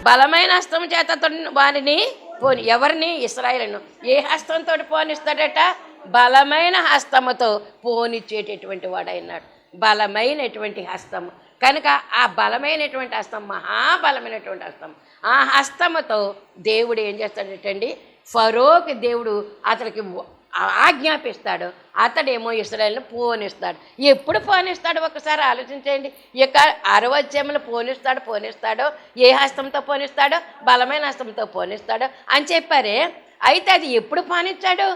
బలమైన హస్తం చేత వారిని ఎవరిని? ఇశ్రాయేలును. ఏ హస్తంతో పోనిస్తాడట? బలమైన హస్తముతో పోనిచ్చేటటువంటి వాడైనాడు. బలమైనటువంటి హస్తము కనుక ఆ బలమైనటువంటి హస్తం మహాబలమైనటువంటి హస్తం. ఆ హస్తముతో దేవుడు ఏం చేస్తాడటండి? ఫరోకి దేవుడు అతనికి ఆజ్ఞాపిస్తాడు. అతడేమో ఇశ్రాయేలును పోనిస్తాడు. ఎప్పుడు పోనిస్తాడు ఒకసారి ఆలోచించండి. ఇక 6వ అధ్యాయంలో పోనిస్తాడో ఏ హస్తంతో పోనిస్తాడో? బలమైన హస్తంతో పోనిస్తాడో అని చెప్పారే. అయితే అది ఎప్పుడు పోనిచ్చాడు?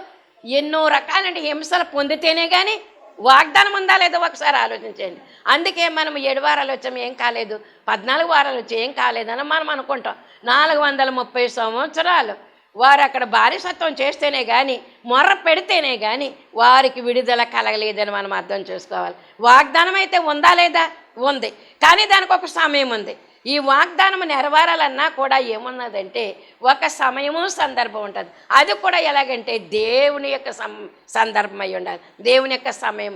ఎన్నో రకాలంటే హింసలు పొందితేనే కానీ వాగ్దానం ఉందా లేదో ఒకసారి ఆలోచించండి. అందుకే మనం 7 వారాలు వచ్చాము ఏం కాలేదు, 14 వారాలు వచ్చి ఏం కాలేదని మనం అనుకుంటాం. 430 సంవత్సరాలు వారు అక్కడ బానిసత్వం చేస్తేనే కానీ, మొర్ర పెడితేనే కానీ వారికి విడుదల కలగలేదని మనం అర్థం చేసుకోవాలి. వాగ్దానం అయితే ఉందా లేదా? ఉంది. కానీ దానికి ఒక సమయం ఉంది. ఈ వాగ్దానం నెరవేరాలన్నా కూడా ఏమున్నదంటే ఒక సమయము సందర్భం ఉంటుంది. అది కూడా ఎలాగంటే దేవుని యొక్క సందర్భమై ఉండాలి, దేవుని యొక్క సమయం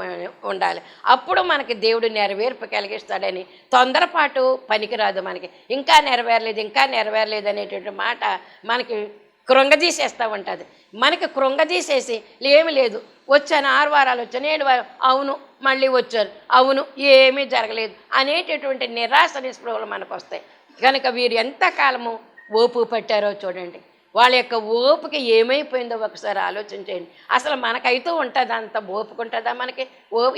ఉండాలి. అప్పుడు మనకి దేవుడు నెరవేర్పు కలిగిస్తాడని. తొందరపాటు పనికిరాదు మనకి. ఇంకా నెరవేరలేదు అనేటువంటి మాట మనకి కృంగదీసేస్తూ ఉంటుంది. మనకి కృంగదీసేసి ఏమి లేదు, వచ్చాను 6 వారాలు వచ్చాను 7 వారాలు, అవును మళ్ళీ వచ్చారు, అవును ఏమీ జరగలేదు అనేటటువంటి నిరాశ నిస్పృహలు మనకు వస్తాయి. కనుక వీరు ఎంతకాలము ఓపు పట్టారో చూడండి. వాళ్ళ యొక్క ఓపుకి ఏమైపోయిందో ఒకసారి ఆలోచించండి. అసలు మనకైతూ ఉంటుంది అంత ఓపుకుంటుందా మనకి?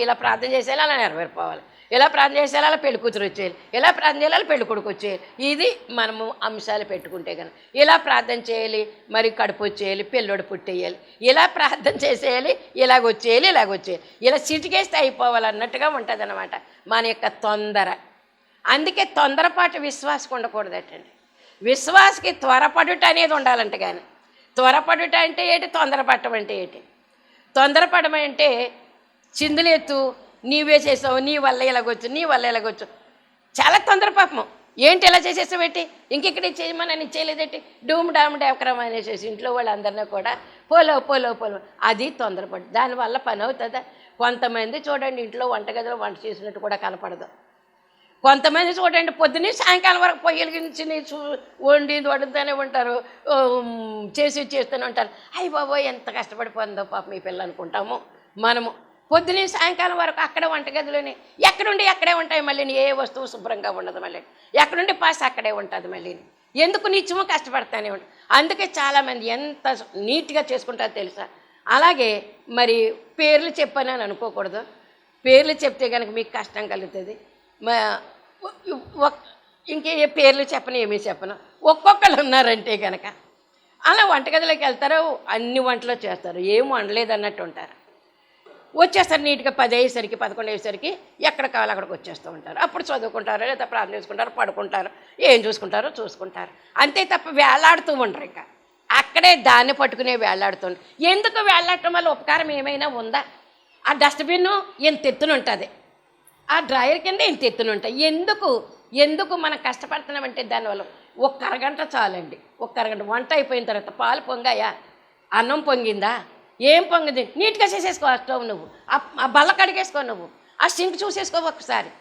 ఇలా ప్రార్థన చేసేలా అలా నెరవేరిపోవాలి, ఇలా ప్రార్థన చేసేలా అలా పెళ్లి కూతురు వచ్చేయాలి, ఇలా ప్రార్థన చేయాలి పెళ్లి కొడుకు వచ్చేయాలి. ఇది మనము అంశాలు పెట్టుకుంటే కనుక ఇలా ప్రార్థన చేయాలి, మరి కడుపు వచ్చేయాలి, పిల్లోడు పుట్టేయాలి, ఇలా ప్రార్థన చేసేయాలి, ఇలాగొచ్చేయాలి, ఇలా చిటికేస్తే అయిపోవాలన్నట్టుగా ఉంటుంది అన్నమాట మన యొక్క తొందర. అందుకే తొందరపాటు విశ్వాసం ఉండకూడదటండి. విశ్వాసకి త్వరపడుట అనేది ఉండాలంట. కానీ త్వరపడుట అంటే ఏంటి? తొందరపడటం అంటే ఏంటి? తొందరపడడం అంటే చిందులెత్తు, నీవే చేసావు, నీ వల్ల ఇలాగొచ్చు. చాలా తొందర పాపం. ఏంటి ఇలా చేసేసావేంటి? ఇంకెక్కడ చేయమని చేయలేదేంటి? డూమ్ డామ్ డాక్రమ్ అనేసేసి ఇంట్లో వాళ్ళందరినీ కూడా పోలో అది తొందరపడి దానివల్ల పని అవుతుందా? కొంతమంది చూడండి ఇంట్లో వంటగదిలో వంట చేసినట్టు కూడా కనపడదు. కొంతమంది చూడండి పొద్దున్నే సాయంకాలం వరకు పొయ్యిల గురించి వండుతూనే ఉంటారు, చేస్తూనే ఉంటారు. అయ్యి బాబోయ్ ఎంత కష్టపడిపోతుందో పాప మీ పిల్ల అనుకుంటాము మనము. పొద్దున్నే సాయంకాలం వరకు అక్కడే వంటగదిలోనే ఎక్కడుండి అక్కడే ఉంటాయి. మళ్ళీ ఏ వస్తువు శుభ్రంగా ఉండదు. మళ్ళీ ఎక్కడుండి పాస్ అక్కడే ఉంటుంది. మళ్ళీ ఎందుకు నిత్యము కష్టపడతానే ఉంటుంది. అందుకే చాలామంది ఎంత నీట్గా చేసుకుంటారో తెలుసా? అలాగే మరి పేర్లు చెప్పానని అనుకోకూడదు. పేర్లు చెప్తే కనుక మీకు కష్టం కలుగుతుంది. ఇంకే పేర్లు చెప్పను, ఏమీ చెప్పను. ఒక్కొక్కరు ఉన్నారంటే కనుక అలా వంటగదిలోకి వెళ్తారు, అన్ని వంటలు చేస్తారు, ఏం వండలేదు అన్నట్టు ఉంటారు. వచ్చేస్తారు నీట్గా 10 అయ్యేసరికి 11 అయ్యేసరికి ఎక్కడ కావాలో అక్కడికి వచ్చేస్తూ ఉంటారు. అప్పుడు చదువుకుంటారు, లేదా ప్రార్థన చేసుకుంటారు, పడుకుంటారు, ఏం చూసుకుంటారు. అంతే తప్ప వేలాడుతూ ఉండరు. ఇంకా అక్కడే దాన్ని పట్టుకునే వేలాడుతుంటారు. ఎందుకు వేలాడటం వల్ల ఉపకారం ఏమైనా ఉందా? ఆ డస్ట్బిన్ ఎంత ఎత్తున ఉంటుంది, ఆ డ్రాయర్ కింద ఇంత ఎత్తున ఉంటాయి. ఎందుకు మనం కష్టపడుతున్నామంటే దానివల్ల 1 అరగంట చాలండి. 1 అరగంట వంట అయిపోయిన తర్వాత పాలు పొంగాయా, అన్నం పొంగిందా, ఏం పొంగింది నీట్గా చేసేసుకో. ఆ స్టవ్ నువ్వు ఆ బల్ల కడిగేసుకో, నువ్వు ఆ సింక్ చూసేసుకో, ఒకసారి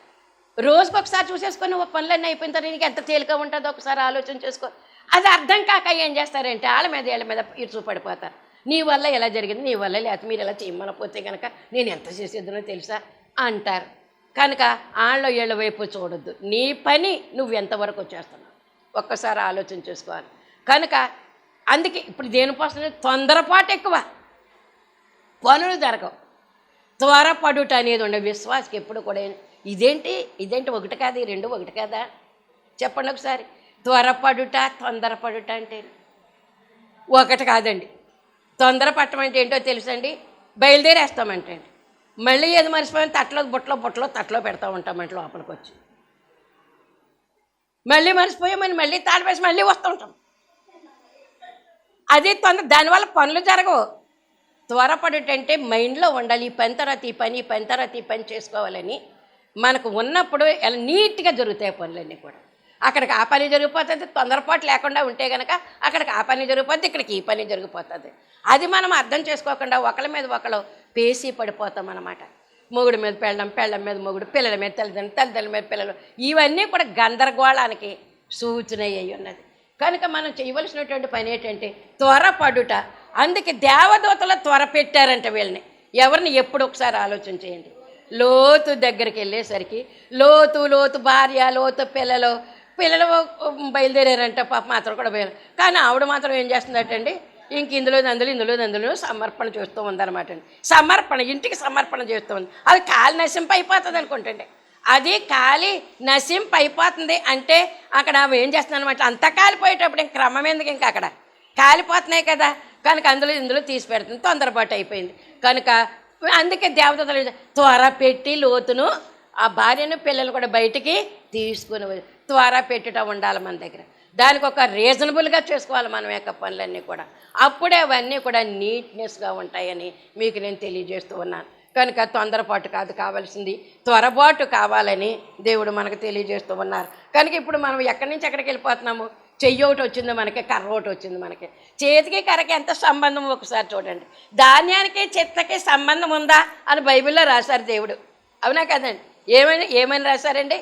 రోజుకొకసారి చూసేసుకో. నువ్వు పనులన్నీ అయిపోయిన తర్వాత నీకు ఎంత తేలిక ఉంటుందో ఒకసారి ఆలోచన చేసుకో. అది అర్థం కాక ఏం చేస్తారంటే వాళ్ళ మీద ఇరుచు పడిపోతారు. నీ వల్ల ఎలా జరిగింది, నీ వల్ల లేకపోతే మీరు ఎలా చేయమనపోతే కనుక నేను ఎంత చేసేద్దనో తెలుసా అంటారు. కనుక వీళ్ళ వైపు చూడొద్దు. నీ పని నువ్వు ఎంతవరకు చేస్తున్నావు ఒక్కసారి ఆలోచన చేసుకోవాలి. కనుక అందుకే ఇప్పుడు దేనికోసం తొందరపాటు ఎక్కువ, పనులు జరగవు. త్వరపడుట అనేది ఉండే విశ్వాసకి ఎప్పుడు కూడా ఇదేంటి 1 కాదు 2 1 కాదా చెప్పండి ఒకసారి. త్వరపడుట తొందరపడుట అంటే 1 కాదండి. తొందరపడటం అంటే ఏంటో తెలుసండి? బయలుదేరేస్తామంటే అండి, మళ్ళీ ఏది మర్చిపోయిన తట్లో పెడతా ఉంటామంటే లోపలికి వచ్చి మళ్ళీ మర్చిపోయామని మళ్ళీ తాళపేసి మళ్ళీ వస్తూ ఉంటాం. అది దానివల్ల పనులు జరగవు. త్వరపడుటంటే మైండ్లో ఉండాలి, ఈ పని తర్వాత ఈ పని చేసుకోవాలని మనకు ఉన్నప్పుడు ఎలా నీట్గా జరుగుతాయి పనులన్నీ కూడా. అక్కడికి ఆ పని జరిగిపోతుంది. తొందరపాటు లేకుండా ఉంటే కనుక అక్కడికి ఆ పని జరిగిపోతుంది, ఇక్కడికి ఈ పని జరిగిపోతుంది. అది మనం అర్థం చేసుకోకుండా ఒకళ్ళ మీద ఒకళ్ళు పేసి పడిపోతాం అన్నమాట. మొగుడు మీద పెళ్ళం, పెళ్ళం మీద మొగుడు, పిల్లల మీద తల్లిదండ్రుల మీద పిల్లలు, ఇవన్నీ కూడా గందరగోళానికి సూచన అయ్యి ఉన్నది. కనుక మనం చేయవలసినటువంటి పని ఏంటంటే త్వరపడుట. అందుకే దేవదూతలు త్వర పెట్టారంట వీళ్ళని. ఎవరిని ఎప్పుడు ఒకసారి ఆలోచన చేయండి. లోతు దగ్గరికి వెళ్ళేసరికి లోతు భార్య, లోతు పిల్లలు బయలుదేరారంట. పాప మాత్రం కూడా బయలు, కానీ ఆవిడ మాత్రం ఏం చేస్తుందటండి, ఇంక ఇందులో సమర్పణ చేస్తూ ఉందన్నమాట అండి. సమర్పణ, ఇంటికి సమర్పణ చేస్తూ ఉంది. అది కాలి నశింపు అయిపోతుంది అనుకుంటండి. అది కాలి నశింపు అయిపోతుంది అంటే అక్కడ ఆమె ఏం చేస్తుంది అనమాట, అంతా కాలిపోయేటప్పుడు ఇంక క్రమం ఎందుకు, ఇంకా అక్కడ కాలిపోతున్నాయి కదా, కనుక ఇందులో తీసి పెడుతుంది. తొందరపాటు అయిపోయింది కనుక అందుకే దేవతలు త్వర పెట్టి లోతును ఆ భార్యను పిల్లలు కూడా బయటికి తీసుకుని త్వర పెట్టుట ఉండాలి మన దగ్గర. దానికి ఒక రీజనబుల్గా చేసుకోవాలి మనం యొక్క పనులన్నీ కూడా. అప్పుడే అవన్నీ కూడా నీట్నెస్గా ఉంటాయని మీకు నేను తెలియజేస్తూ ఉన్నాను. కనుక తొందరపాటు కాదు కావాల్సింది, త్వరపాటు కావాలని దేవుడు మనకు తెలియజేస్తూ ఉన్నారు. కనుక ఇప్పుడు మనం ఎక్కడి నుంచి ఎక్కడికి వెళ్ళిపోతున్నాము, చెయ్యి ఒకటి వచ్చింది మనకి, కర్ర ఒకటి వచ్చింది మనకి. చేతికి కర్రకి ఎంత సంబంధం ఒకసారి చూడండి. ధాన్యానికి చెత్తకి సంబంధం ఉందా అని బైబిల్లో రాశారు దేవుడు, అవునా కదండి? ఏమని రాశారండి?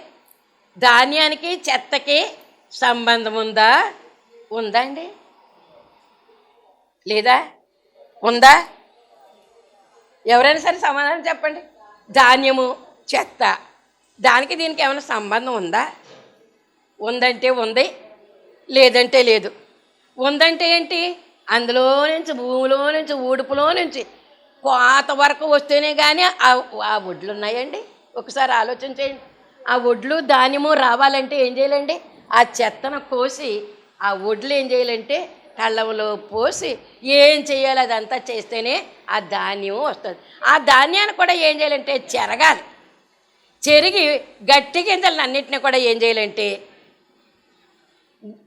ధాన్యానికి చెత్తకి సంబంధం ఉందా అండి? లేదా ఉందా? ఎవరైనా సరే సమాధానం చెప్పండి. ధాన్యము, చెత్త, దానికి దీనికి ఏమైనా సంబంధం ఉందా? ఉందంటే ఉంది, లేదంటే లేదు. ఉందంటే ఏంటి? అందులో నుంచి, భూమిలో నుంచి, ఊడుపులో నుంచి కోత వరకు వస్తేనే కానీ ఆ వడ్లు ఉన్నాయండి. ఒకసారి ఆలోచన చేయండి. ఆ వడ్లు ధాన్యము రావాలంటే ఏం చేయాలండి? ఆ చెత్తను కోసి ఆ వడ్లు ఏం చేయాలంటే కళ్ళంలో పోసి ఏం చేయాలి, అదంతా చేస్తేనే ఆ ధాన్యం వస్తుంది. ఆ ధాన్యాన్ని కూడా ఏం చేయాలంటే చెరగాలి. చెరిగి గట్టి గింజలను అన్నింటినీ కూడా ఏం చేయాలంటే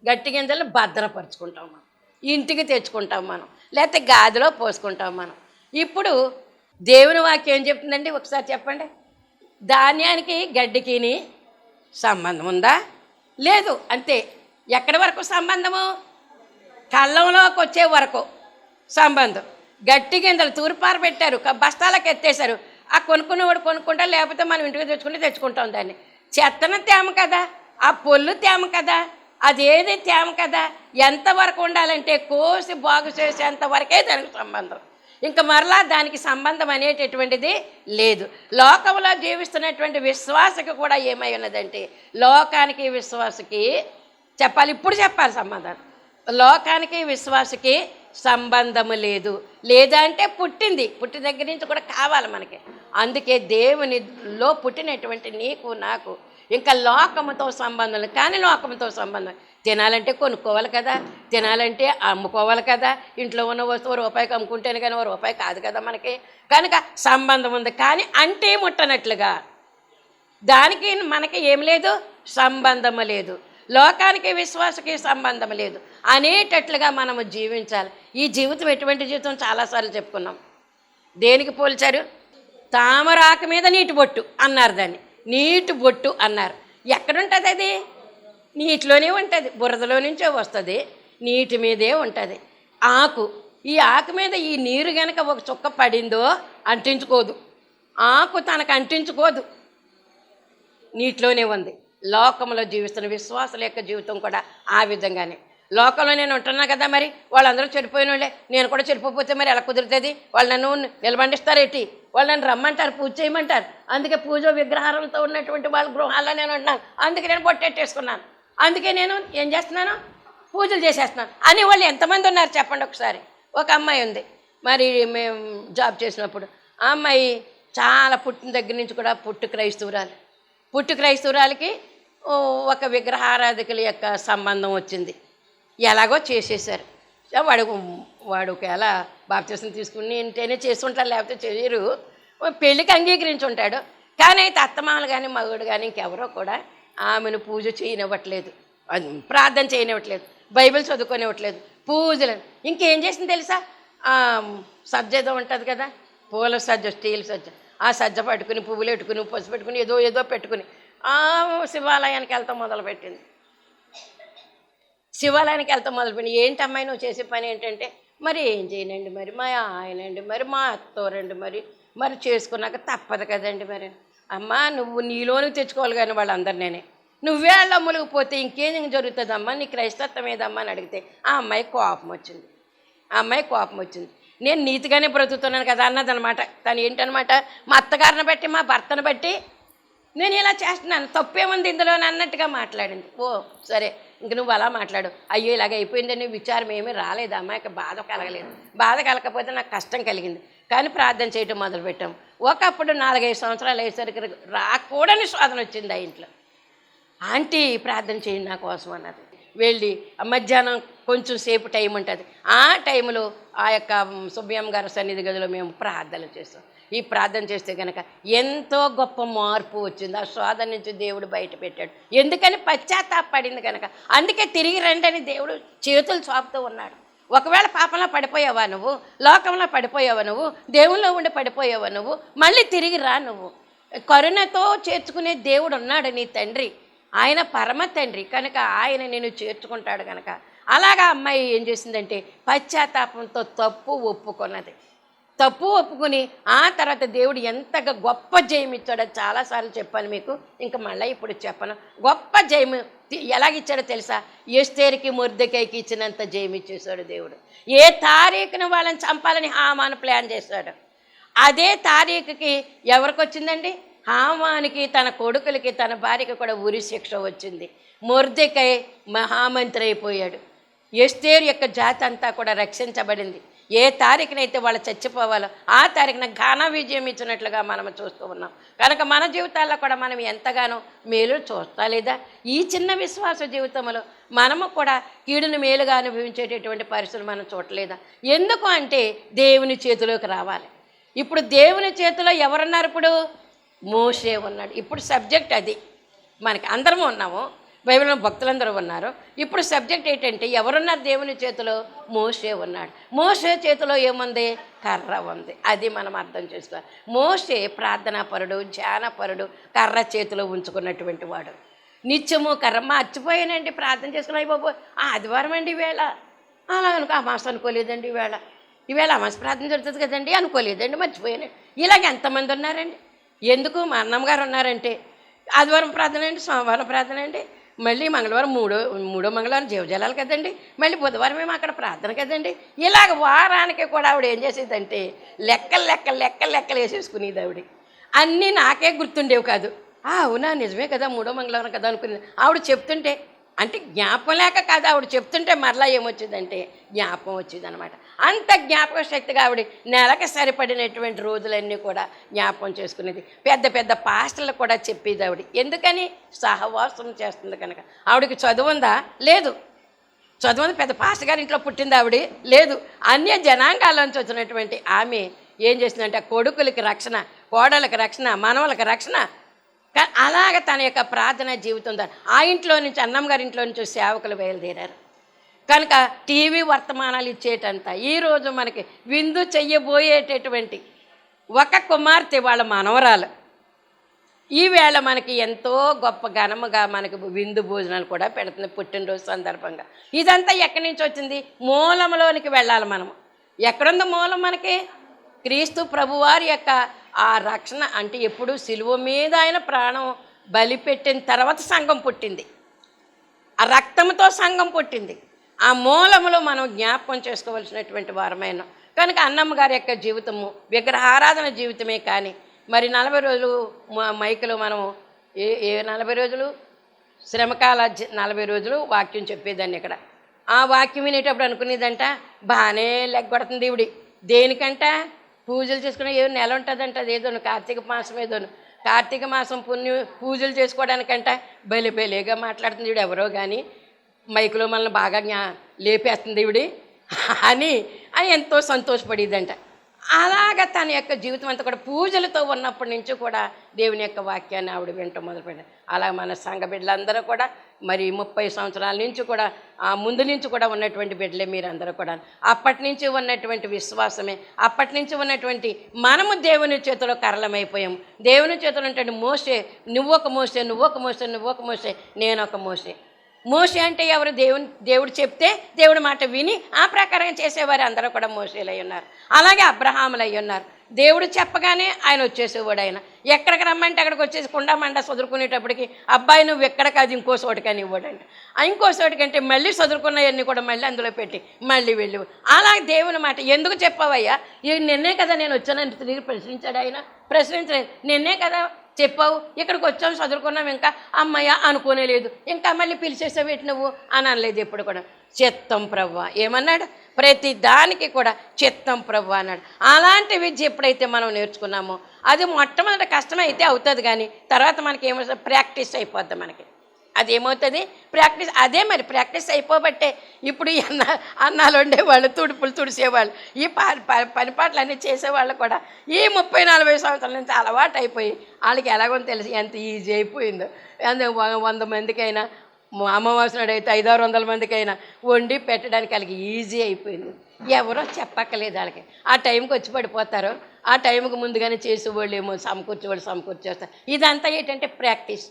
గట్టి గింజలను భద్రపరుచుకుంటాం మనం, ఇంటికి తెచ్చుకుంటాం మనం, లేకపోతే గాదిలో పోసుకుంటాం మనం. ఇప్పుడు దేవుని వాక్యం ఏం చెప్తుందండి ఒకసారి చెప్పండి. ధాన్యానికి గడ్డికిని సంబంధం ఉందా? లేదు. అంతే. ఎక్కడి వరకు సంబంధము? కళ్ళంలోకి వచ్చే వరకు సంబంధం. గట్టి గింజలు తూర్పారు పెట్టారు, బస్తాలకు ఎత్తేసారు. ఆ కొనుక్కునేవాడు కొనుక్కుంటా, లేకపోతే మనం ఇంటికి తెచ్చుకుంటాం దాన్ని. చెత్తను తేమ కదా, ఆ పొల్లు తేమ కదా, అదేది తేమ కదా. ఎంతవరకు ఉండాలంటే కోసి బాగు చేసేంత వరకే దానికి సంబంధం. ఇంకా మరలా దానికి సంబంధం అనేటటువంటిది లేదు. లోకంలో జీవిస్తున్నటువంటి విశ్వాసకి కూడా ఏమై ఉన్నదంటే, లోకానికి విశ్వాసకి చెప్పాలి, ఇప్పుడు చెప్పాలి సమాధానం. లోకానికి విశ్వాసకి సంబంధము లేదు. లేదా అంటే పుట్టిన దగ్గర నుంచి కూడా కావాలి మనకి. అందుకే దేవునిలో పుట్టినటువంటి నీకు నాకు ఇంకా లోకముతో సంబంధం లేదు. కానీ లోకముతో సంబంధం, తినాలంటే కొనుక్కోవాలి కదా, తినాలంటే అమ్ముకోవాలి కదా. ఇంట్లో ఉన్న వస్తువు రూపాయికి అమ్ముకుంటేనే కానీ రూపాయి కాదు కదా మనకి. కనుక సంబంధం ఉంది, కానీ అంటే ముట్టనట్లుగా దానికి మనకి ఏం లేదు, సంబంధము లేదు. లోకానికి విశ్వాసకి సంబంధం లేదు అనేటట్లుగా మనము జీవించాలి. ఈ జీవితం ఎటువంటి జీవితం చాలాసార్లు చెప్పుకున్నాం. దేనికి పోల్చారు? తామరాకు మీద నీటి బొట్టు అన్నారు, దాన్ని నీటి బొట్టు అన్నారు. ఎక్కడుంటుంది అది? నీటిలోనే ఉంటుంది, బురదలో నుంచే వస్తుంది, నీటి మీదే ఉంటుంది. ఆకు, ఈ ఆకు మీద ఈ నీరు కనుక ఒక చుక్క పడిందో అంటించుకోదు, ఆకు తనకు అంటించుకోదు, నీటిలోనే ఉంది. లోకంలో జీవిస్తున్న విశ్వాసుల యొక్క జీవితం కూడా ఆ విధంగానే. లోకంలో నేను ఉంటున్నా కదా, మరి వాళ్ళందరూ చెడిపోయిన వాళ్ళే, నేను కూడా చెడిపోతే మరి ఎలా కుదురుతుంది? వాళ్ళు నన్ను నిలబండిస్తారేంటి? వాళ్ళు నన్ను రమ్మంటారు, పూజ చేయమంటారు. అందుకే పూజ విగ్రహాలతో ఉన్నటువంటి వాళ్ళ గృహాల్లో నేను ఉంటున్నాను, అందుకే నేను పొట్టెట్టేసుకున్నాను, అందుకే నేను ఏం చేస్తున్నాను, పూజలు చేసేస్తున్నాను అని వాళ్ళు ఎంతమంది ఉన్నారు చెప్పండి ఒకసారి. ఒక అమ్మాయి ఉంది, మరి మేము జాబ్ చేసినప్పుడు ఆ అమ్మాయి చాలా పుట్టిన దగ్గర నుంచి కూడా పుట్టు క్రైస్తవురాలకి ఒక విగ్రహారాధికుల యొక్క సంబంధం వచ్చింది. ఎలాగో చేసేసారు. వాడు ఒకవేళ బాప్తిసం తీసుకుని ఉంటేనే చేస్తుంటారు, లేకపోతే చేయరు. పెళ్ళికి అంగీకరించి ఉంటాడు. కానీ అయితే అత్తమామలు కానీ మగుడు కానీ ఇంకెవరో కూడా ఆమెను పూజ చేయనివ్వట్లేదు, ప్రార్థన చేయనివ్వట్లేదు, బైబిల్ చదువుకొనివ్వట్లేదు, పూజలు. ఇంకేం చేసింది తెలుసా? సజ్జ ఉంటుంది కదా, పూల సజ్జ, స్టీల్ సజ్జ, ఆ సజ్జ పట్టుకుని, పువ్వులు పెట్టుకుని, పసుపు పెట్టుకుని, ఏదో పెట్టుకుని శివాలయానికి వెళ్తాం మొదలుపెట్టింది. శివాలయానికి వెళ్తాం మొదలుపెట్టింది. ఏంటమ్మాయి నువ్వు చేసే పని ఏంటంటే, మరి ఏం చేయనండి, మరి మా ఆయనండి, మరి మా అత్తోరండి, మరి చేసుకున్నాక తప్పదు కదండి. మరి అమ్మా నువ్వు నీలోనికి తెచ్చుకోవాలి కానీ వాళ్ళందరినీ నువ్వే అలా మునిగిపోతే ఇంకేం జరుగుతుందమ్మా, నీ క్రైస్తత్వం ఏదమ్మా అని అడిగితే ఆ అమ్మాయి కోపం వచ్చింది. ఆ అమ్మాయి కోపం వచ్చింది. నేను నీతిగానే బ్రతుకుతున్నాను కదా అన్నదనమాట. తను ఏంటనమాట, మా అత్తగారిని బట్టి మా భర్తను బట్టి నేను ఇలా చేస్తున్నాను, తప్పేముంది ఇందులో అన్నట్టుగా మాట్లాడింది. ఓ సరే, ఇంక నువ్వు అలా మాట్లాడు. అయ్యో ఇలాగ అయిపోయిందని విచారం ఏమీ రాలేదమ్మా, ఇక బాధ కలగలేదు. బాధ కలగకపోతే నాకు కష్టం కలిగింది, కానీ ప్రార్థన చేయటం మొదలుపెట్టాం. ఒకప్పుడు 4-5 సంవత్సరాలు అయ్యేసరికి రాకూడని శోధన వచ్చింది ఆ ఇంట్లో. ఆంటీ ప్రార్థన చేయండి నా కోసం అన్నది. వెళ్ళి మధ్యాహ్నం కొంచెం సేపు టైం ఉంటుంది. ఆ టైంలో ఆ యొక్క సుబ్బయ్యమ్మ గారి సన్నిధి గదిలో మేము ప్రార్థనలు చేస్తాం. ఈ ప్రార్థన చేస్తే కనుక ఎంతో గొప్ప మార్పు వచ్చింది. ఆ శోధన నుంచి దేవుడు బయట పెట్టాడు. ఎందుకని పశ్చాత్తాపడింది కనుక. అందుకే తిరిగి రండని దేవుడు చేతులు చాపుతూ ఉన్నాడు. ఒకవేళ పాపంలో పడిపోయావా నువ్వు, లోకంలో పడిపోయావా నువ్వు, దేవుల్లో ఉండి పడిపోయావా నువ్వు, మళ్ళీ తిరిగి రా. నువ్వు కరుణతో చేర్చుకునే దేవుడు ఉన్నాడు నీ తండ్రి. ఆయన పరమ తండ్రి కనుక ఆయన నేను చేర్చుకుంటాడు కనుక. అలాగా అమ్మాయి ఏం చేసిందంటే పశ్చాత్తాపంతో తప్పు ఒప్పుకున్నది. తప్పు ఒప్పుకుని ఆ తర్వాత దేవుడు ఎంతగా గొప్ప జయం ఇచ్చాడో చాలాసార్లు చెప్పాను మీకు, ఇంకా మళ్ళీ ఇప్పుడు చెప్పను. గొప్ప జయం ఎలాగిచ్చాడో తెలుసా? ఎస్తేరుకి మొర్దెకైకి ఇచ్చినంత జయం ఇచ్చేసాడు దేవుడు. ఏ తారీఖున వాళ్ళని చంపాలని హామాను ప్లాన్ చేశాడు, అదే తారీఖుకి ఎవరికి వచ్చిందండి? హామానికి, తన కొడుకులకి, తన భార్యకి కూడా ఉరి శిక్ష వచ్చింది. మొర్దెకై మహామంత్రి అయిపోయాడు. ఎస్తేరు యొక్క జాతి అంతా కూడా రక్షించబడింది. ఏ తారీఖునైతే వాళ్ళు చచ్చిపోవాలో ఆ తారీఖున ఘన విజయం ఇచ్చినట్లుగా మనం చూస్తూ ఉన్నాం. కనుక మన జీవితాల్లో కూడా మనం ఎంతగానో మేలు చూస్తా లేదా? ఈ చిన్న విశ్వాస జీవితంలో మనము కూడా కీడును మేలుగా అనుభవించేటటువంటి పరిస్థితులు మనం చూడలేదా? ఎందుకు అంటే దేవుని చేతిలోకి రావాలి. ఇప్పుడు దేవుని చేతిలో ఎవరున్నారు? ఇప్పుడు మోషే ఉన్నాడు. ఇప్పుడు సబ్జెక్ట్ అది. మనకి అందరము ఉన్నాము, బైబిల్లో భక్తులందరూ ఉన్నారు. ఇప్పుడు సబ్జెక్ట్ ఏంటంటే ఎవరున్నారు దేవుని చేతిలో? మోషే ఉన్నాడు. మోషే చేతిలో ఏముంది? కర్ర ఉంది. అది మనం అర్థం చేసుకోవాలి. మోషే ప్రార్థనాపరుడు, ధ్యానపరుడు, కర్ర చేతిలో ఉంచుకున్నటువంటి వాడు. నిత్యము కర్ర. మర్చిపోయానండి ప్రార్థన చేసుకుని, అయిపోయి ఆదివారం అండి ఈవేళ, అలా అనుకో, అమాస అనుకోలేదండి ఈవేళ అమాస ప్రార్థన జరుగుతుంది కదండి అనుకోలేదండి, మర్చిపోయానండి. ఇలాగ ఎంతమంది ఉన్నారండి? ఎందుకు? మా అన్నమ్మగారు ఉన్నారంటే ఆదివారం ప్రార్థన అండి, సోమవారం ప్రార్థన అండి, మళ్ళీ మంగళవారం మూడో మంగళవారం జీవజలాలు కదండి, మళ్ళీ బుధవారం ఏమో అక్కడ ప్రార్థన కదండి. ఇలాగ వారానికి కూడా ఆవిడ ఏం చేసేదంటే లెక్కలు వేసేసుకునేది ఆవిడ. అన్నీ నాకే గుర్తుండేవి కాదు. అవునా, నిజమే కదా, మూడో మంగళవారం కదా అనుకునేది. ఆవిడ చెప్తుంటే, అంటే జ్ఞాపకం లేక కాదు, ఆవిడ చెప్తుంటే మరలా ఏమొచ్చిందంటే జ్ఞాపకం వచ్చింది అనమాట. అంత జ్ఞాపక శక్తిగా ఆవిడ నెలకు సరిపడినటువంటి రోజులన్నీ కూడా జ్ఞాపకం చేసుకునేది. పెద్ద పెద్ద పాస్టర్లు కూడా చెప్పేది ఆవిడ. ఎందుకని? సహవాసం చేస్తుంది కనుక. ఆవిడకి చదువు ఉందా? లేదు. చదువు పెద్ద పాస్టర్ గారి ఇంట్లో పుట్టింది ఆవిడ? లేదు. అన్య జనాంగాల్లోంచి వచ్చినటువంటి ఆమె ఏం చేసిందంటే కొడుకులకి రక్షణ, కోడలకి రక్షణ, మనవలకి రక్షణ. అలాగ తన యొక్క ప్రార్థన జీవితం ఆ ఇంట్లో నుంచి, అన్నమ్మ గారి ఇంట్లో నుంచి సేవకులు బయలుదేరారు కనుక టీవీ వర్తమానాలు ఇచ్చేటంత ఈరోజు మనకి విందు చెయ్యబోయేటటువంటి ఒక కుమార్తె వాళ్ళ మనవరాలు ఈవేళ మనకి ఎంతో గొప్ప ఘనముగా మనకి విందు భోజనాలు కూడా పెడుతుంది పుట్టినరోజు సందర్భంగా. ఇదంతా ఎక్కడి నుంచి వచ్చింది? మూలంలోనికి వెళ్ళాలి మనము. ఎక్కడుంది మూలం? మనకి క్రీస్తు ప్రభువారి యొక్క ఆ రక్షణ. అంటే ఎప్పుడు సిలువ మీద ఆయన ప్రాణం బలిపెట్టిన తర్వాత సంఘం పుట్టింది, ఆ రక్తంతో సంఘం పుట్టింది. ఆ మూలములో మనం జ్ఞాపకం చేసుకోవాల్సినటువంటి వారమైన కనుక అన్నమ్మ గారి యొక్క జీవితము విగ్రహారాధన జీవితమే. కానీ మరి 40 రోజులు మైకులో మనం ఏ 40 రోజులు శ్రమకాల 40 రోజులు వాక్యం చెప్పేదాన్ని. ఇక్కడ ఆ వాక్యం వినేటప్పుడు అనుకునేదంట బాగానే లెగ్గొడుతుంది ఈవిడి. దేనికంట? పూజలు చేసుకునే ఏదో నెల ఉంటుందంట, అదేదోను కార్తీక మాసం, ఏదోను కార్తీక మాసం పూజలు చేసుకోవడానికంట బలిగా మాట్లాడుతుంది ఈవిడ. ఎవరో కానీ మైకులో మనల్ని బాగా లేపేస్తుంది ఈవిడి అని ఎంతో సంతోషపడేదంట. అలాగ తన యొక్క జీవితం అంతా కూడా పూజలతో ఉన్నప్పటి నుంచి కూడా దేవుని యొక్క వాక్యాన్ని ఆవిడ వింటూ మొదలుపెట్టారు. అలా మన సంఘ బిడ్డలందరూ కూడా మరి 30 సంవత్సరాల నుంచి కూడా ఆ ముందు నుంచి కూడా ఉన్నటువంటి బిడ్డలే మీరందరూ కూడా. అప్పటి నుంచి ఉన్నటువంటి విశ్వాసమే, అప్పటి నుంచి ఉన్నటువంటి మనము దేవుని చేతిలో కరళమైపోయాము. దేవుని చేతిలో ఉన్నటువంటి మోసే, నువ్వొక మోసే, నువ్వొక మోసే, నువ్వొక మోసే, నేనొక మోసే. మోసే అంటే ఎవరు? దేవుడు చెప్తే దేవుడి మాట విని ఆ ప్రకారం చేసేవారు అందరూ కూడా మోసేలు అయి ఉన్నారు. అలాగే అబ్రహాములు అయి ఉన్నారు. దేవుడు చెప్పగానే ఆయన వచ్చేసేవాడు. ఆయన ఎక్కడికి రమ్మంటే అక్కడికి వచ్చేసి కుండమండ చదువుకునేటప్పటికి అబ్బాయి నువ్వు ఎక్కడ కాదు ఇంకో చోటుకని ఇవ్వడండి. ఇంకో చోటుకంటే మళ్ళీ చదువుకున్నవన్నీ కూడా మళ్ళీ అందులో పెట్టి మళ్ళీ వెళ్ళి అలా దేవుని మాట ఎందుకు చెప్పావయ్యా, నిన్నే కదా నేను వచ్చానని తిరిగి ప్రశ్నించాడు ఆయన. ప్రశ్నించలేదు, నిన్నే కదా చెప్పావు, ఇక్కడికి వచ్చాము చదువుకున్నాం, ఇంకా అమ్మయ్య అనుకోనే లేదు, ఇంకా మళ్ళీ పిలిచేసావేటి నువ్వు అని అనలేదు ఎప్పుడు కూడా. చిత్తం ప్రభువా ఏమన్నాడు, ప్రతి దానికి కూడా చిత్తం ప్రభువా అన్నాడు. అలాంటి విద్య ఎప్పుడైతే మనం నేర్చుకున్నామో అది మొట్టమొదటి కష్టమైతే అవుతుంది, కానీ తర్వాత మనకి ఏమవుతుంది, ప్రాక్టీస్ అయిపోద్ది మనకి. అది ఏమవుతుంది, ప్రాక్టీస్. అదే మరి ప్రాక్టీస్ అయిపోబట్టే ఇప్పుడు ఈ అన్నాలు వండేవాళ్ళు, తుడుపులు తుడిసేవాళ్ళు, ఈ పని పాటలు అన్నీ చేసేవాళ్ళు కూడా ఈ 30-40 సంవత్సరాల నుంచి అలవాటు అయిపోయి వాళ్ళకి ఎలాగో తెలిసి ఎంత ఈజీ అయిపోయిందో. 100 మందికైనా అమావాస్య నాడు అయితే 500-600 మందికైనా వండి పెట్టడానికి వాళ్ళకి ఈజీ అయిపోయింది. ఎవరో చెప్పక్కలేదు వాళ్ళకి. ఆ టైంకి వచ్చి పడిపోతారు, ఆ టైంకి ముందుగానే చేసేవాళ్ళు ఏమో సమకూర్చేవాళ్ళు సమకూర్చేస్తారు. ఇదంతా ఏంటంటే ప్రాక్టీస్.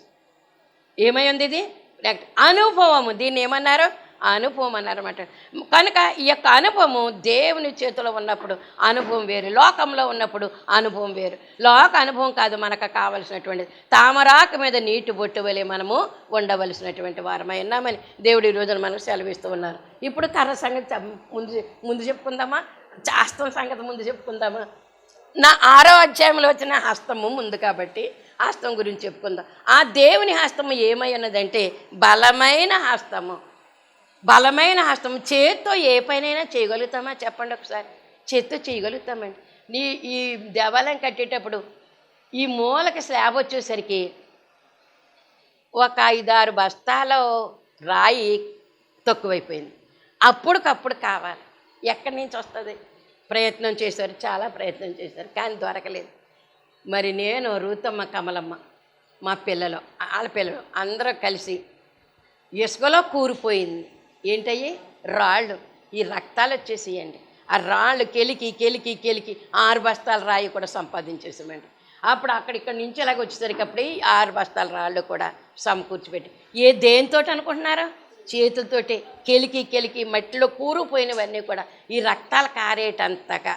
ఏమై ఉంది ఇది, అనుభవము. దీన్ని ఏమన్నారు, అనుభవం అన్నారన్నమాట. కనుక ఈ యొక్క అనుభవము దేవుని చేతిలో ఉన్నప్పుడు అనుభవం వేరు, లోకంలో ఉన్నప్పుడు అనుభవం వేరు. లోక అనుభవం కాదు మనకు కావలసినటువంటిది. తామరాకు మీద నీటి బొట్టు వలె మనము ఉండవలసినటువంటి వారమై ఉన్నామని దేవుడు ఈ రోజున మనకు సెలవిస్తూ ఉన్నారు. ఇప్పుడు కర్ర సంగతి ముందు చెప్పుకుందామా, హస్తం సంగతి ముందు చెప్పుకుందామా? నా 6వ అధ్యాయంలో వచ్చిన హస్తము ముందు కాబట్టి హస్తం గురించి చెప్పుకుందాం. ఆ దేవుని హస్తము ఏమై ఉన్నదంటే బలమైన హస్తము. బలమైన హస్తము. చేత్తో ఏ పనైనా చేయగలుగుతామా చెప్పండి ఒకసారి. చేత్తో చేయగలుగుతామండి. ఈ దేవాలయం కట్టేటప్పుడు ఈ మూలకి స్లాబ్ వచ్చేసరికి ఒక 5-6 బస్తాల రాయి తక్కువైపోయింది. అప్పటికప్పుడు కావాలి. ఎక్కడి నుంచి వస్తుంది? ప్రయత్నం చేశారు, చాలా ప్రయత్నం చేశారు, కానీ దొరకలేదు. మరి నేను, రూతమ్మ, కమలమ్మ, మా పిల్లలు, వాళ్ళ పిల్లలు అందరూ కలిసి ఇసుకలో కూరిపోయింది. ఏంటయ్యి? రాళ్ళు. ఈ రక్తాలు వచ్చేసేయండి. ఆ రాళ్ళు కెలికి 6 బస్తాల రాయి కూడా సంపాదించేసామండి. అప్పుడు అక్కడిక్కడి నుంచి ఇలాగ వచ్చేసరికి అప్పుడు 6 బస్తాల రాళ్ళు కూడా సమకూర్చిపెట్టి, దేనితో అనుకుంటున్నారో, చేతులతోటి కెలికి మట్టిలో కూరుపోయినవన్నీ కూడా ఈ రక్తాలు కారేటంతగా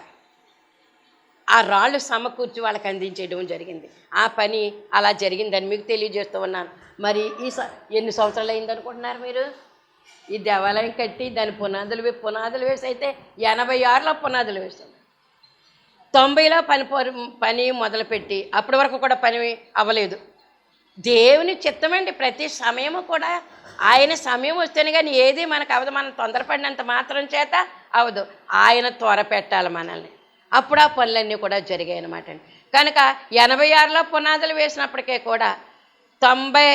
ఆ రాళ్ళు సమకూర్చి వాళ్ళకి అందించేయడం జరిగింది. ఆ పని అలా జరిగిందని మీకు తెలియజేస్తూ ఉన్నాను. మరి ఎన్ని సంవత్సరాలు అయిందనుకుంటున్నారు మీరు? ఈ దేవాలయం కట్టి దాని పునాదులు వేసి అయితే 86లో పునాదులు వేసాం. 90లో పని మొదలుపెట్టి అప్పటి వరకు కూడా పని అవ్వలేదు. దేవుని చిత్తమండి. ప్రతి సమయము కూడా ఆయన సమయం వస్తేనే కానీ ఏది మనకు అవ్వదు. మనం తొందరపడినంత మాత్రం చేత అవ్వదు. ఆయన త్వర పెట్టాలి మనల్ని. అప్పుడు ఆ పనులన్నీ కూడా జరిగాయి అన్నమాట అండి. కనుక 86లో పునాదులు వేసినప్పటికే కూడా 90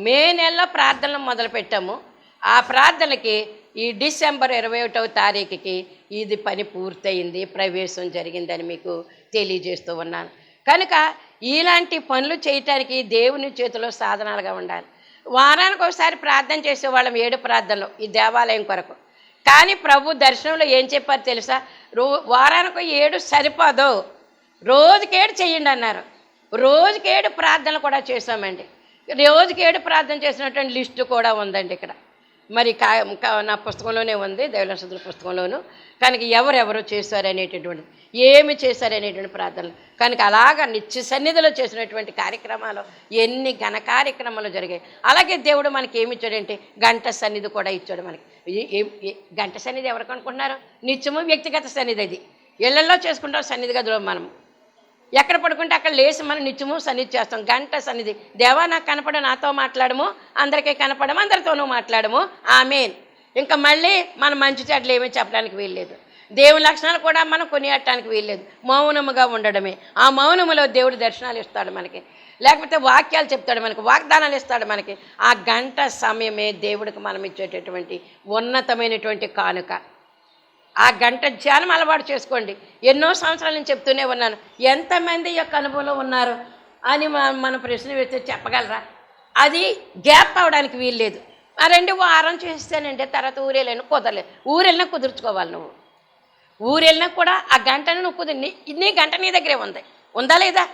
మే నెలలో ప్రార్థనలు మొదలుపెట్టాము. ఆ ప్రార్థనకి ఈ డిసెంబర్ 21వ తారీఖుకి ఇది పని పూర్తయింది, ప్రవేశం జరిగిందని మీకు తెలియజేస్తూ ఉన్నాను. కనుక ఇలాంటి పనులు చేయటానికి దేవుని చేతిలో సాధనాలుగా ఉండాలి. వారానికి ఒకసారి ప్రార్థన చేసేవాళ్ళం 7 ప్రార్థనలు ఈ దేవాలయం కొరకు. కానీ ప్రభు దర్శనంలో ఏం చెప్పారు తెలుసా? వారానికి 7 సరిపోదు, రోజుకి 7 చెయ్యండి అన్నారు. రోజుకి 7 ప్రార్థనలు కూడా చేసామండి. రోజుకి 7 ప్రార్థన చేసినటువంటి లిస్టు కూడా ఉందండి ఇక్కడ. మరి నా పుస్తకంలోనే ఉంది, దేవలసదుల పుస్తకంలోను. కనుక ఎవరెవరు చేశారనేటటువంటిది, ఏమి చేశారనేటువంటి ప్రార్థనలు. కనుక అలాగా నిత్య సన్నిధిలో చేసినటువంటి కార్యక్రమాలు ఎన్ని ఘన కార్యక్రమాలు జరిగాయి. అలాగే దేవుడు మనకి ఏమి ఇచ్చాడంటే గంట సన్నిధి కూడా ఇచ్చాడు మనకి. గంట సన్నిధి ఎవరికి అనుకుంటున్నారు? నిత్యము వ్యక్తిగత సన్నిధి. అది ఇళ్లలో చేసుకుంటాం సన్నిధి గదిలో. మనం ఎక్కడ పడుకుంటే అక్కడ లేచి మనం నిత్యము సన్నిధి చేస్తాం. గంట సన్నిధి. దేవా నాకు కనపడ, నాతో మాట్లాడము, అందరికీ కనపడము, అందరితోనూ మాట్లాడము, ఆమేన్. ఇంకా మళ్ళీ మనం మంచి చెడ్డలు ఏమీ చెప్పడానికి వీల్లేదు. దేవుని లక్షణాలు కూడా మనం కొనియాడటానికి వీల్లేదు. మౌనముగా ఉండడమే. ఆ మౌనములో దేవుడు దర్శనాలు ఇస్తాడు మనకి, లేకపోతే వాక్యాలు చెప్తాడు మనకి, వాగ్దానాలు ఇస్తాడు మనకి. ఆ గంట సమయమే దేవుడికి మనం ఇచ్చేటటువంటి ఉన్నతమైనటువంటి కానుక. ఆ గంట ధ్యానం అలవాటు చేసుకోండి. ఎన్నో సంవత్సరాల నుంచి చెప్తూనే ఉన్నాను. ఎంతమంది యొక్క అనుభవంలో ఉన్నారు అని మనం ప్రశ్న వేస్తే చెప్పగలరా? అది గ్యాప్ అవడానికి వీల్లేదు. ఆ 2 వారం చేస్తానంటే తర్వాత ఊరెళ్ళినా కుదరలేదు. ఊరెళ్ళినా కుదుర్చుకోవాలి. నువ్వు ఊరెళ్ళినా కూడా ఆ గంటను నువ్వు నీ గంట నీ దగ్గరే ఉందా లేదా?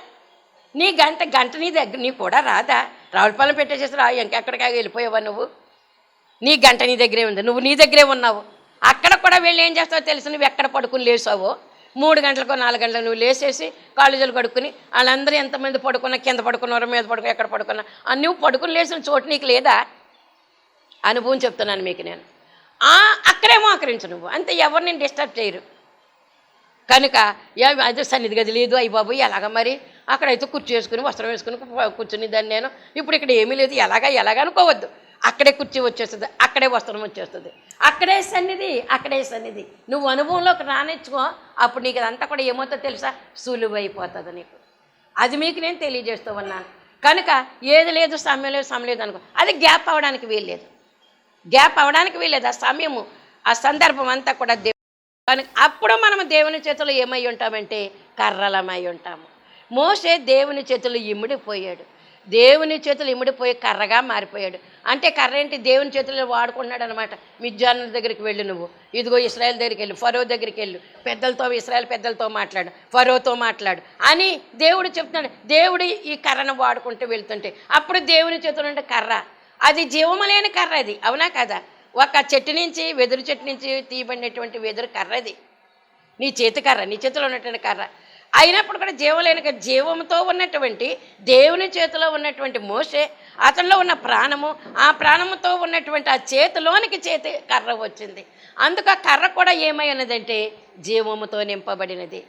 నీ గంట నీ దగ్గర, నీ కూడా రాదా? రావులపాలెం పెట్టేసేసి ఇంకెక్కడికా వెళ్ళిపోయావా నువ్వు? నీ గంట నీ దగ్గరే ఉంది, నువ్వు నీ దగ్గరే ఉన్నావు. అక్కడ కూడా వెళ్ళి ఏం చేస్తావో తెలుసు. నువ్వు ఎక్కడ పడుకుని లేసావో, 3 గంటలకో 4 గంటలకు నువ్వు లేచేసి కాలేజీలు కడుక్కుని వాళ్ళందరూ ఎంతమంది పడుకున్నా, కింద పడుకున్నారో మీద పడుకున్నా, ఎక్కడ పడుకున్నా నువ్వు పడుకుని లేచిన చోటు నీకు లేదా? అనుభవం చెప్తున్నాను మీకు నేను. అక్కడే మోకరించు నువ్వు అంతే, ఎవరు నేను డిస్టర్బ్ చేయరు. కనుక అదే సన్నిధి గది లేదు, అయ్యి బాబు ఎలాగ మరి అక్కడైతే కుర్చీ వేసుకుని వస్త్రం వేసుకుని కూర్చుని దాన్ని నేను ఇప్పుడు ఇక్కడ ఏమీ లేదు ఎలాగ అనుకోవద్దు. అక్కడే కుర్చీ వచ్చేస్తుంది, అక్కడే వస్త్రం వచ్చేస్తుంది, అక్కడే సన్నిధి. నువ్వు అనుభవంలోకి రానిచ్చుకో, అప్పుడు నీకు అదంతా కూడా ఏమవుతుందో తెలుసా? సులువైపోతుంది నీకు. అది మీకు నేను తెలియజేస్తూ ఉన్నాను. కనుక ఏది లేదు సమయం లేదు అనుకో, అది గ్యాప్ అవ్వడానికి వీల్లేదు. ఆ సమయము ఆ సందర్భం అంతా కూడా కనుక అప్పుడు మనం దేవుని చేతులు ఏమై ఉంటామంటే కర్రలమై ఉంటాము. మోషే దేవుని చేతులు ఇమిడిపోయాడు. దేవుని చేతులు ఇమిడిపోయి కర్రగా మారిపోయాడు. అంటే కర్ర ఏంటి? దేవుని చేతుల్లో వాడుకున్నాడు అనమాట. మిద్యానుల దగ్గరికి వెళ్ళు, నువ్వు ఇదిగో ఇశ్రాయేల్ దగ్గరికి వెళ్ళు, ఫరో దగ్గరికి వెళ్ళు, ఇశ్రాయేల్ పెద్దలతో మాట్లాడు, ఫరోతో మాట్లాడు అని దేవుడు చెప్తున్నాడు. దేవుడు ఈ కర్రను వాడుకుంటూ వెళ్తుంటే అప్పుడు దేవుని చేతులు ఉంటే కర్ర, అది జీవము లేని కర్ర, అది అవునా కదా? ఒక చెట్టు నుంచి, వెదురు చెట్టు నుంచి తీయబడినటువంటి వెదురు కర్రది, నీ చేతిలో ఉన్నటువంటి కర్ర. అయినప్పుడు కూడా జీవంతో ఉన్నటువంటి దేవుని చేతిలో ఉన్నటువంటి మోషే, అతనిలో ఉన్న ప్రాణము, ఆ ప్రాణముతో ఉన్నటువంటి ఆ చేతిలోనికి కర్ర వచ్చింది. అందుకు ఆ కర్ర కూడా ఏమై ఉన్నదంటే జీవముతో నింపబడినది.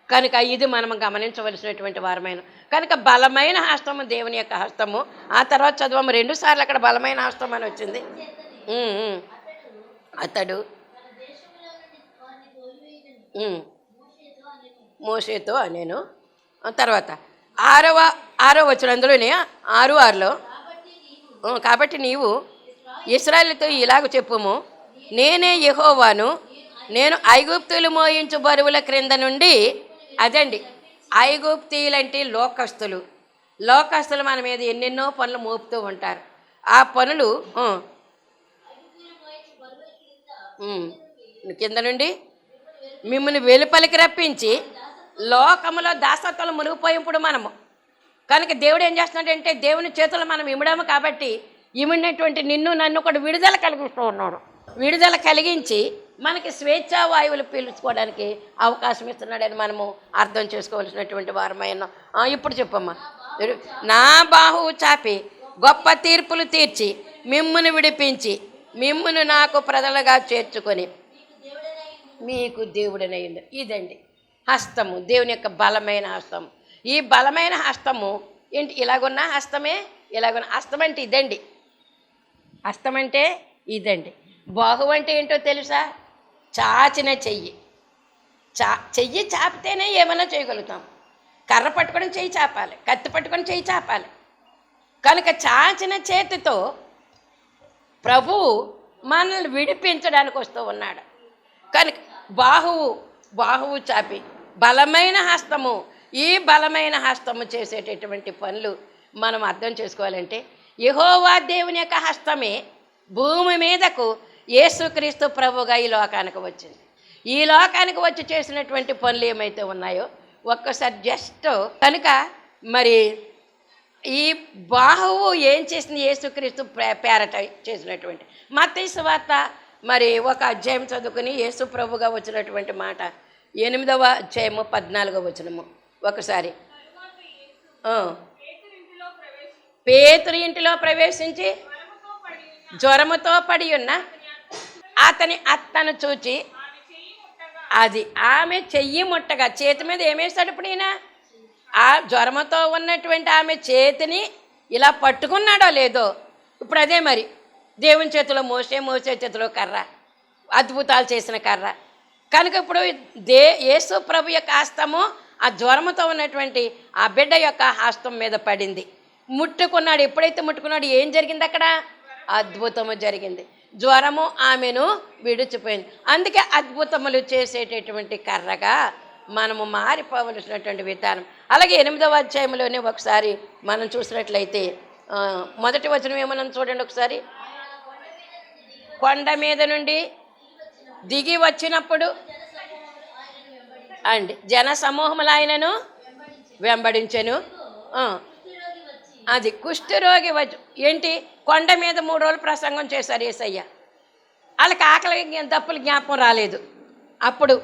కనుక ఇది మనం గమనించవలసినటువంటి వారమైన. కనుక బలమైన హస్తము దేవుని యొక్క హస్తము. ఆ తర్వాత చదువు 2 సార్లు అక్కడ బలమైన హస్తం అని వచ్చింది. అతడు మోషేతో అనేను. తర్వాత 6వ వచనం, అందులోనే 6:6లో కాబట్టి నీవు ఇశ్రాయేలుతో ఇలాగ చెప్పుము, నేనే యెహోవాను, నేను ఐగుప్తులు మోయించు బరువుల క్రింద నుండి. అదండి ఐగుప్తీయులంటే లోకస్తులు మన మీద ఎన్నెన్నో పనులు మోపుతూ ఉంటారు. ఆ పనులు కింద నుండి మిమ్మల్ని వెలుపలికి రప్పించి లోకములో దాసత్వంలో మునిగిపోయినప్పుడు మనము. కనుక దేవుడు ఏం చేస్తున్నాడంటే దేవుని చేతులు మనం ఇమ్మడాము కాబట్టి ఇమిడినటువంటి నిన్ను నన్ను కూడా విడుదల కలిగిస్తూ ఉన్నాడు. విడుదల కలిగించి మనకి స్వేచ్ఛా వాయువులు పీల్చుకోవడానికి అవకాశం ఇస్తున్నాడని మనము అర్థం చేసుకోవాల్సినటువంటి వారమైన. ఇప్పుడు చెప్పమ్మా. నా బాహువు చాపి గొప్ప తీర్పులు తీర్చి మిమ్మును విడిపించి మిమ్మును నాకు ప్రజలుగా చేర్చుకొని మీకు దేవుడనయ్యింది. ఇదండి హస్తము, దేవుని యొక్క బలమైన హస్తము. ఈ బలమైన హస్తము ఏంటి? ఇలాగున్న హస్తం అంటే ఇదండి. హస్తం అంటే ఇదండి. బాహు అంటే ఏంటో తెలుసా? చాచిన చెయ్యి. చెయ్యి చాపితేనే ఏమైనా చేయగలుగుతాం. కర్ర పట్టుకొని చెయ్యి చాపాలి, కత్తి పట్టుకొని చెయ్యి చాపాలి. కనుక చాచిన చేతితో ప్రభువు మనల్ని విడిపించడానికి వస్తూ ఉన్నాడు. కనుక బాహువు చాపి బలమైన హస్తము. ఈ బలమైన హస్తము చేసేటటువంటి పనులు మనం అర్థం చేసుకోవాలంటే యెహోవా దేవుని యొక్క హస్తమే భూమి మీదకు యేసుక్రీస్తు ప్రభుగా ఈ లోకానికి వచ్చింది. ఈ లోకానికి వచ్చి చేసినటువంటి పనులు ఏమైతే ఉన్నాయో ఒక్కసారి జస్ట్ కనుక మరి ఈ బాహువు ఏం చేసింది? యేసుక్రీస్తు పేరట చేసినటువంటి. మత్తయి సువార్త మరి ఒక అధ్యాయం చదువుకుని యేసు ప్రభుగా వచ్చినటువంటి మాట 8వ అధ్యాయము 14వ వచనము ఒకసారి. పేతురు ఇంటిలో ప్రవేశించి జ్వరముతో పడి ఉన్న అత్తను చూచి అది ఆమె చెయ్యి ముట్టగా, చేతి మీద ఏమేస్తాడు ఇప్పుడు ఈయన? ఆ జ్వరముతో ఉన్నటువంటి ఆమె చేతిని ఇలా పట్టుకున్నాడో లేదో. ఇప్పుడు అదే మరి దేవుని చేతిలో మోసే చేతిలో కర్ర, అద్భుతాలు చేసిన కర్ర. కనుక ఇప్పుడు యేసు ప్రభు యొక్క హస్తము ఆ జ్వరముతో ఉన్నటువంటి ఆ బిడ్డ యొక్క హస్తం మీద పడింది. ముట్టుకున్నాడు. ఎప్పుడైతే ముట్టుకున్నాడు ఏం జరిగింది? అక్కడ అద్భుతము జరిగింది. జ్వరము ఆమెను విడిచిపోయింది. అందుకే అద్భుతములు చేసేటటువంటి కర్రగా మనము మారిపోవలసినటువంటి విధానం. అలాగే 8వ అధ్యాయంలోనే ఒకసారి మనం చూసినట్లయితే మొదటి వచనం ఏమన్నా చూడండి ఒకసారి. కొండ మీద నుండి దిగి వచ్చినప్పుడు అండి జన సమూహములు ఆయనను వెంబడించెను. అది కుష్ఠరోగి వచ్చి ఏంటి? కొండ మీద 3 రోజులు ప్రసంగం చేశారు యేసయ్య. వాళ్ళకి ఆకలి దప్పులు జ్ఞాపకం రాలేదు. అప్పుడు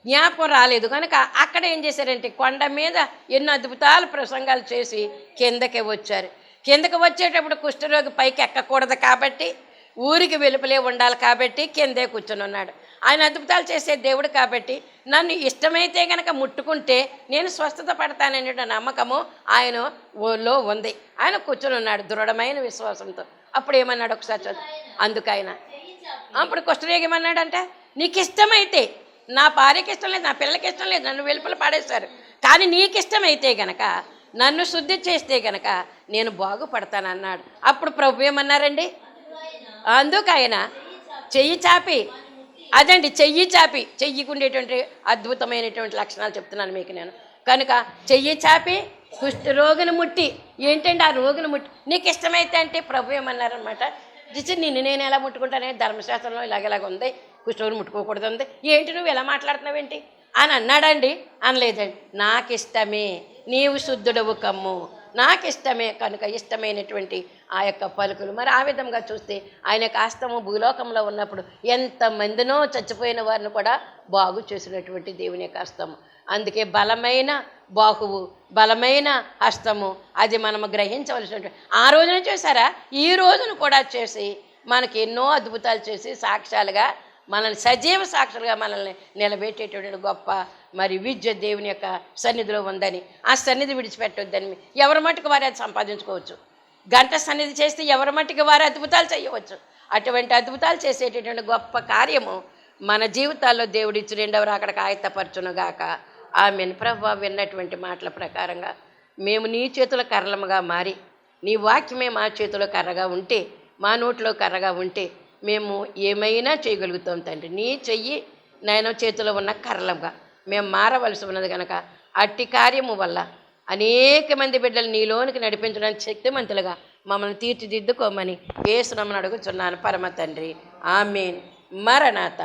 జ్ఞాపకం రాలేదు కనుక అక్కడ ఏం చేశారంటే కొండ మీద ఎన్నో అద్భుతాలు ప్రసంగాలు చేసి కిందకి వచ్చారు. కిందకి వచ్చేటప్పుడు కుష్ఠరోగి పైకి ఎక్కకూడదు కాబట్టి, ఊరికి వెలుపలే ఉండాలి కాబట్టి కిందే కూర్చొని ఉన్నాడు. ఆయన అద్భుతాలు చేసే దేవుడు కాబట్టి నన్ను ఇష్టమైతే కనుక ముట్టుకుంటే నేను స్వస్థత పడతాననే నమ్మకము ఆయనలో ఉంది. ఆయన కూర్చొని ఉన్నాడు దృఢమైన విశ్వాసంతో. అప్పుడు ఏమన్నాడు ఒకసారి చదువు. అందుకైన అప్పుడు కుష్ఠరోగి ఏమన్నాడంటే, నీకు ఇష్టమైతే, నా భార్యకి ఇష్టం లేదు, నా పిల్లలకి ఇష్టం లేదు, నన్ను వెలుపల పాడేశారు, కానీ నీకు ఇష్టమైతే గనక, నన్ను శుద్ధి చేస్తే గనక నేను బాగుపడతానన్నాడు. అప్పుడు ప్రభు ఏమన్నారండి, అందుకైన చెయ్యి చాపి, అదండి చెయ్యి చాపి, చెయ్యికుండేటువంటి అద్భుతమైనటువంటి లక్షణాలు చెప్తున్నాను మీకు నేను. కనుక చెయ్యి చాపి కుష్ఠరోగిని ముట్టి, ఏంటండి ఆ రోగిని ముట్టి నీకు ఇష్టమైతే అంటే ప్రభు ఏమన్నారనమాట, నేను ఎలా ముట్టుకుంటానే, ధర్మశాస్త్రంలో ఇలాగ ఉంది, కుష్ఠరోగిని ముట్టుకోకూడదు ఉంది, ఏంటి నువ్వు ఎలా మాట్లాడుతున్నావేంటి అని అన్నాడండి. అనలేదండి, నాకు ఇష్టమే, నీవు శుద్ధుడవు కమ్ము, నాకు ఇష్టమే. కనుక ఇష్టమైనటువంటి ఆ యొక్క పలుకులు. మరి ఆ విధంగా చూస్తే ఆయన యొక్క హస్తము భూలోకంలో ఉన్నప్పుడు ఎంతమందినో చచ్చిపోయిన వారిని కూడా బాగు చేసినటువంటి దేవుని యొక్క హస్తము. అందుకే బలమైన బాహువు, బలమైన హస్తము, అది మనము గ్రహించవలసినటువంటి. ఆ రోజున చేశారా, ఈ రోజును కూడా చేసి మనకి ఎన్నో అద్భుతాలు చేసి సాక్ష్యాలుగా మనల్ని సజీవ సాక్షులుగా మనల్ని నిలబెట్టేటువంటి గొప్ప మరి విద్య దేవుని యొక్క సన్నిధిలో ఉందని, ఆ సన్నిధి విడిచిపెట్టొద్దని ఎవరి మట్టుకు వారు అది సంపాదించుకోవచ్చు. గంట సన్నిధి చేస్తే ఎవరి మట్టుకు వారు అద్భుతాలు చేయవచ్చు. అటువంటి అద్భుతాలు చేసేటటువంటి గొప్ప కార్యము మన జీవితాల్లో దేవుడిచ్చి రెండవ రాకడకు ఆయత్తపరచునుగాక. ఆమెన్. ప్రభువా, విన్నటువంటి మాటల ప్రకారంగా మేము నీ చేతుల కర్రలముగా మారి, నీ వాక్యమే మా చేతిలో కర్రగా ఉంటే, మా నోట్లో కర్రగా ఉంటే మేము ఏమైనా చేయగలుగుతాం తండ్రి. నీ చెయ్యి నేను చేతిలో ఉన్న కర్రలుగా మేము మారవలసి ఉన్నది కనుక అట్టి కార్యము వల్ల అనేక మంది బిడ్డలు నీలోనికి నడిపించడానికి శక్తిమంతులుగా మమ్మల్ని తీర్చిదిద్దుకోమని యేసు నామమున అడుగుచున్నాను పరమ తండ్రి. ఆమేన్. మరణాత.